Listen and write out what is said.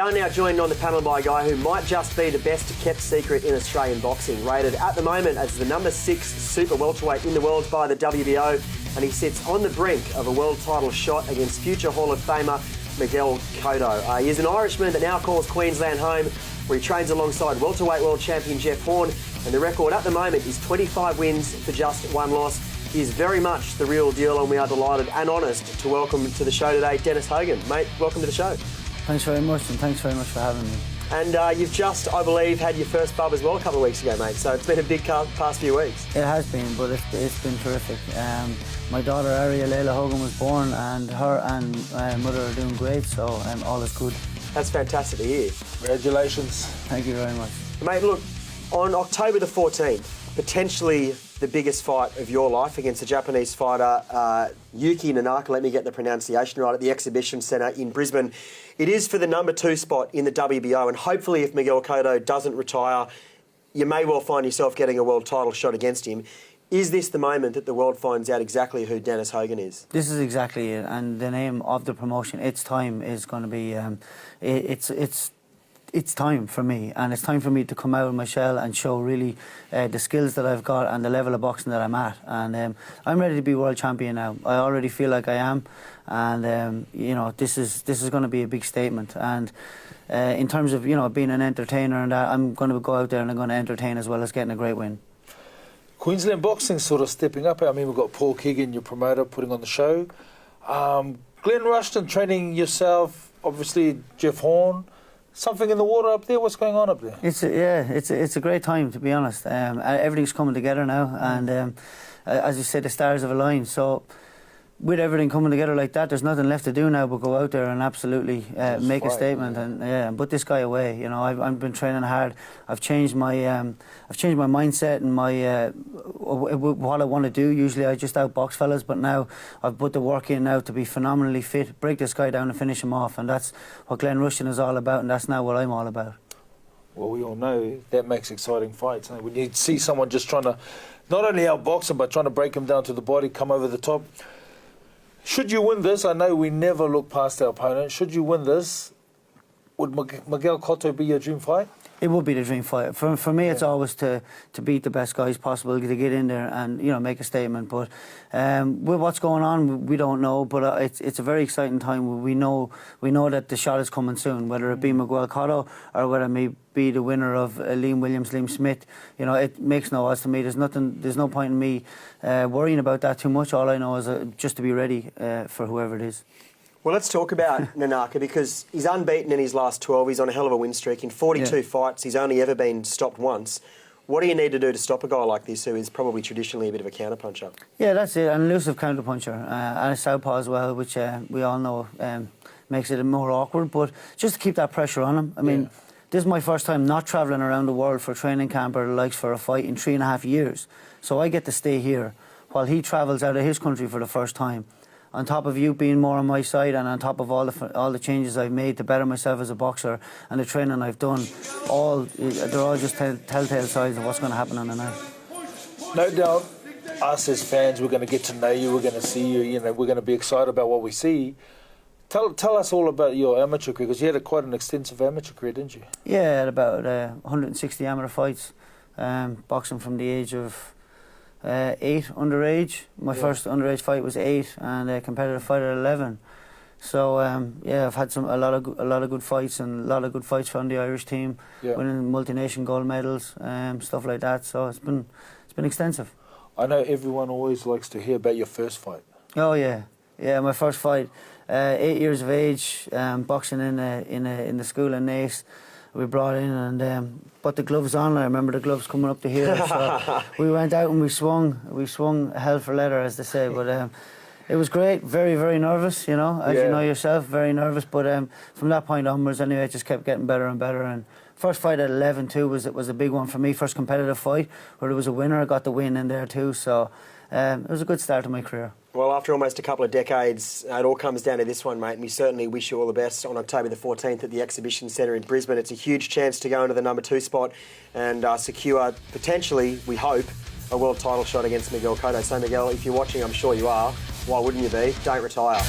I'm now joined on the panel by a guy who might just be the best kept secret in Australian boxing, rated at the moment as the number 6 super welterweight in the world by the WBO, and he sits on the brink of a world title shot against future Hall of Famer Miguel Cotto. He is an Irishman that now calls Queensland home, where he trains alongside welterweight world champion Jeff Horn, and the record at the moment is 25 wins for just 1 loss. He is very much the real deal, and we are delighted and honoured to welcome to the show today Dennis Hogan. Mate, welcome to the show. Thanks very much, and thanks very much for having me. And you've just, I believe, had your first bub as well a couple of weeks ago, mate, so it's been a big past few weeks. It has been, but it's been terrific. My daughter, Aria Layla Hogan, was born, and her and mother are doing great, so all is good. That's fantastic to hear. Congratulations. Thank you very much. Mate, look, on October the 14th, potentially the biggest fight of your life against the Japanese fighter Yuki Nanaka, let me get the pronunciation right, at the Exhibition Centre in Brisbane. It is for the number 2 spot in the WBO, and hopefully if Miguel Cotto doesn't retire, you may well find yourself getting a world title shot against him. Is this the moment that the world finds out exactly who Dennis Hogan is? This is exactly it, and the name of the promotion, It's Time, is going to be, it's time for me, and it's time for me to come out of my shell and show really the skills that I've got and the level of boxing that I'm at. And I'm ready to be world champion now. I already feel like I am, and you know, this is going to be a big statement. And in terms of, you know, being an entertainer and that, I'm going to go out there and I'm going to entertain as well as getting a great win. Queensland boxing sort of stepping up. I mean, we've got Paul Keegan, your promoter, putting on the show. Glenn Rushton training yourself, obviously Jeff Horn. Something in the water up there? What's going on up there? It's a great time, to be honest. Everything's coming together now, and as you said, the stars have aligned. So with everything coming together like that, there's nothing left to do now but go out there and absolutely make a statement and put this guy away. You know, I've been training hard. I've changed my mindset and my what I want to do. Usually I just outbox fellas, but now I've put the work in now to be phenomenally fit, break this guy down and finish him off, and that's what Glenn Rushton is all about, and that's now what I'm all about. Well, we all know that makes exciting fights. When you see someone just trying to not only outbox him but trying to break him down to the body, come over the top. Should you win this, I know we never look past our opponent. Should you win this, would Miguel Cotto be your dream fight? It would be the dream fight. For me, it's always to beat the best guys possible, to get in there and, you know, make a statement. But with what's going on, we don't know. But it's a very exciting time. We know that the shot is coming soon, whether it be Miguel Cotto or whether it may be the winner of Liam Williams, Liam Smith. You know, it makes no odds to me. There's no point in me worrying about that too much. All I know is just to be ready for whoever it is. Well, let's talk about Nanaka, because he's unbeaten in his last 12. He's on a hell of a win streak. In 42 fights, he's only ever been stopped once. What do you need to do to stop a guy like this, who is probably traditionally a bit of a counterpuncher? Yeah, that's it. An elusive counterpuncher. And a southpaw as well, which we all know makes it more awkward. But just to keep that pressure on him. I mean, this is my first time not travelling around the world for training camp or the likes for a fight in 3.5 years. So I get to stay here while he travels out of his country for the first time. On top of you being more on my side, and on top of all the changes I've made to better myself as a boxer and the training I've done, they're all just telltale signs of what's going to happen on the night. No doubt, us as fans, we're going to get to know you, we're going to see you, you know, we're going to be excited about what we see. Tell us all about your amateur career, because you had quite an extensive amateur career, didn't you? Yeah, I had about 160 amateur fights, boxing from the age of 8 underage. My first underage fight was 8, and a competitive fight at 11. So I've had a lot of good fights, and a lot of good fights from the Irish team, winning multi-nation gold medals, stuff like that. So it's been extensive. I know everyone always likes to hear about your first fight. Oh yeah, my first fight, 8 years of age, boxing in the school in Naas. We brought in and put the gloves on. I remember the gloves coming up to here. So we went out and we swung hell for leather, as they say. But it was great. Very, very nervous, you know, as you know yourself, very nervous. But from that point onwards, anyway, it just kept getting better and better. And first fight at 11 too was a big one for me. First competitive fight where there was a winner. I got the win in there too. So it was a good start to my career. Well, after almost a couple of decades, it all comes down to this one, mate, and we certainly wish you all the best on October the 14th at the Exhibition Centre in Brisbane. It's a huge chance to go into the number 2 spot and secure, potentially, we hope, a world title shot against Miguel Cotto. So, Miguel, if you're watching, I'm sure you are. Why wouldn't you be? Don't retire.